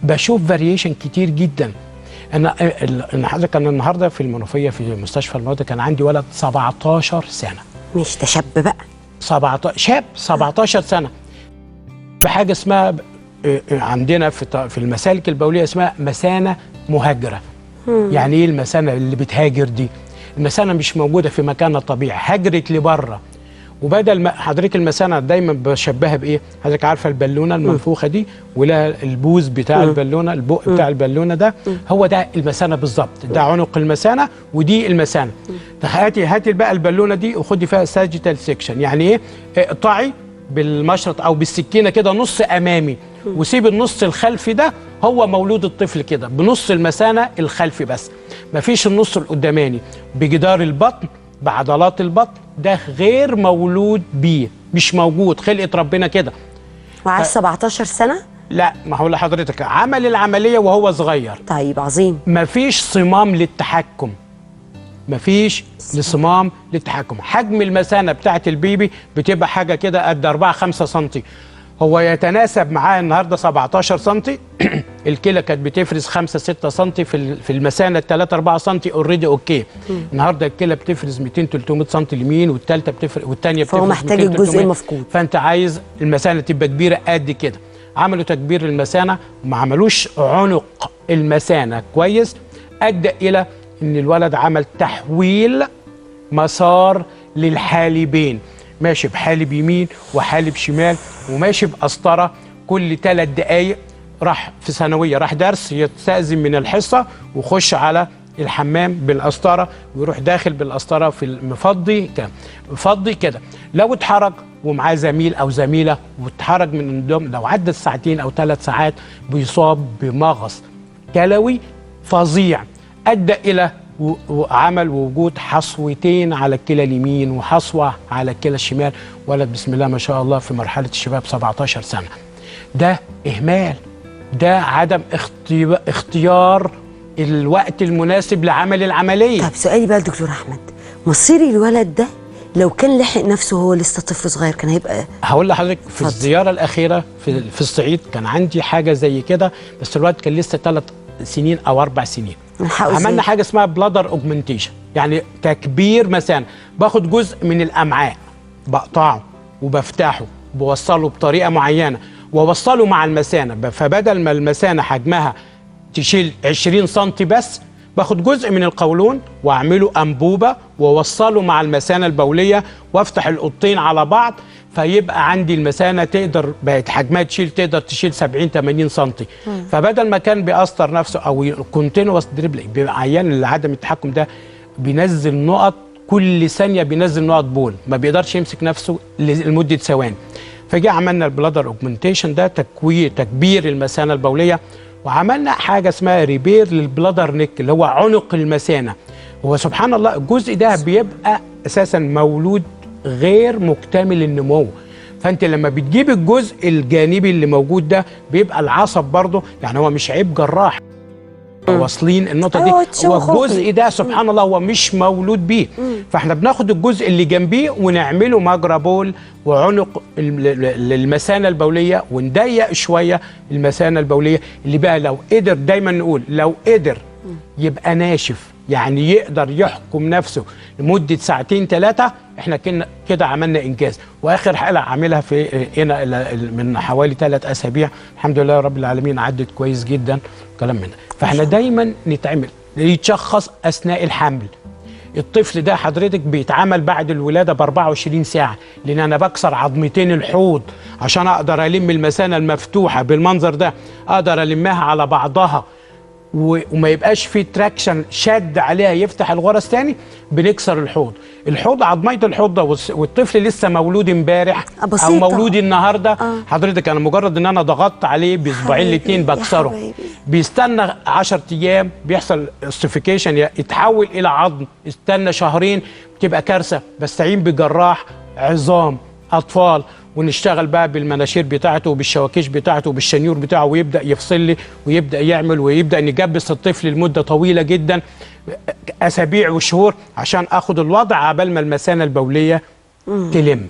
بشوف فاريشن كتير جدا. انا حضرتك انا النهارده في المنوفيه في مستشفى المنوفيه كان عندي ولد 17 سنه. مش ده شاب بقى؟ 17 شاب 17 سنه بحاجه اسمها عندنا في المسالك البوليه اسمها مثانه مهاجره. يعني ايه المثانه اللي بتهاجر دي؟ المثانه مش موجوده في مكانها الطبيعي، هاجرت لبره. وبدل ما حضرتك المثانه دايما بشبهها بايه؟ حضرتك عارفه البالونه المنفوخه دي ولها البوز بتاع البالونه، البق بتاع البالونه ده هو ده المثانه بالظبط، ده عنق المثانه ودي المثانه. هاتي بقى البالونه دي وخدي فيها ساجيتال سيكشن. يعني ايه؟ اقطعي بالمشرط او بالسكينه كده نص امامي وسيب النص الخلفي ده، هو مولود الطفل كده بنص المثانه الخلفي بس، مفيش النص القداماني بجدار البطن بعضلات البطن، ده غير مولود بيه، مش موجود، خلقة ربنا كده. وعاش 17 سنة؟ لا، ما هقول لحضرتك عمل العملية وهو صغير. طيب عظيم. مفيش صمام للتحكم، مفيش صمام للتحكم. حجم المثانة بتاعت البيبي بتبقى حاجة كده قد 4-5 سنتي، هو يتناسب معاه النهارده 17 سنتي. الكلى كانت بتفرز 5-6 سنتي في المثانه، 3-4 سنتي اوريدي اوكي. النهارده الكلى بتفرز 200-300 سنتي اليمين، والثالثه بتفرز والثانيه بتفرز، فهو محتاج الجزء المفقود. فانت عايز المثانه تبقى كبيره قد كده. عملوا تكبير للمثانه وما عملوش عنق المثانه كويس، ادى الى ان الولد عمل تحويل مسار للحالبين، ماشي بحالب يمين وحالب شمال وماشي بقسطره كل 3 دقايق. راح في ثانويه، راح درس يستأذن من الحصه ويخش على الحمام بالقسطره ويروح داخل بالقسطره في المفضي كده، مفضي كده. لو اتحرج ومعاه زميل او زميله واتحرج من النوم، لو عدت 2 أو 3 ساعات بيصاب بمغص كلوي فظيع، ادى الى وعمل وجود حصوتين على الكلى اليمين وحصوه على الكلى الشمال. ولد بسم الله ما شاء الله في مرحله الشباب 17 سنه. ده اهمال، ده عدم اختيار الوقت المناسب لعمل العمليه. طب سؤالي بقى دكتور احمد، مصير الولد ده لو كان لحق نفسه هو لسه طفل صغير كان هيبقى؟ هقول لحضرتك في الزياره الاخيره في الصعيد كان عندي حاجه زي كده، بس الولد كان لسه 3 سنين أو 4 سنين. عملنا حاجه اسمها بلادر اوجمنتيشن، يعني تكبير مثانه. باخد جزء من الامعاء بقطعه وبفتحه وبوصله بطريقه معينه ووصله مع المثانه، فبدل ما المثانه حجمها تشيل 20 سم بس، باخد جزء من القولون واعمله انبوبه واوصله مع المثانه البوليه وافتح القطين على بعض، فيبقى عندي المثانه بقت حجمها تقدر تشيل 70-80 سم. فبدل ما كان بيأثر نفسه او كونتينوس دريبلينج، بيبقى عيان لعدم التحكم ده بينزل نقط كل ثانيه، بينزل نقط بول، ما بيقدرش يمسك نفسه لمده ثواني. فجاء عملنا البلادر اوجمنتيشن ده، تكبير المثانه البوليه، وعملنا حاجه اسمها ريبير للبلادر نيك اللي هو عنق المثانه. هو سبحان الله الجزء ده بيبقى اساسا مولود غير مكتمل النمو، فانت لما بتجيب الجزء الجانبي اللي موجود ده بيبقى العصب برضه، يعني هو مش عيب جراح واصلين النقطه دي، هو الجزء ده سبحان الله هو مش مولود بيه. فاحنا بناخد الجزء اللي جنبيه ونعمله مجرى بول وعنق للمثانه البوليه، ونضيق شويه المثانه البوليه اللي بقى لو قدر، دايما نقول لو قدر يبقى ناشف، يعني يقدر يحكم نفسه لمده 2-3 ساعات، احنا كده عملنا انجاز. واخر حلقه عاملها في هنا من حوالي 3 أسابيع، الحمد لله رب العالمين عدت كويس جدا كلام منها. فاحنا دايما يتشخص اثناء الحمل. الطفل ده حضرتك بيتعمل بعد الولاده ب 24 ساعه، لان انا بكسر عظمتين الحوض عشان اقدر الم المثانه المفتوحه بالمنظر ده، اقدر المها على بعضها وما يبقاش في تراكشن شد عليها يفتح الغرز تاني. بنكسر الحوض عظميه الحوض ده، والطفل لسه مولود امبارح او مولود النهارده. حضرتك انا مجرد ان انا ضغطت عليه بصباعين الاثنين بكسره، بيستنى 10 ايام بيحصل اوستيفيكيشن يتحول الى عظم، استنى 2 شهر بتبقى كارثه. بستعين بجراح عظام اطفال ونشتغل بقى بالمناشير بتاعته وبالشواكيش بتاعته وبالشنيور بتاعه، ويبدا يفصل لي ويبدا يعمل ويبدا نجبس الطفل لمده طويله جدا، اسابيع وشهور، عشان اخد الوضع عبال ما المثانه البوليه تلم.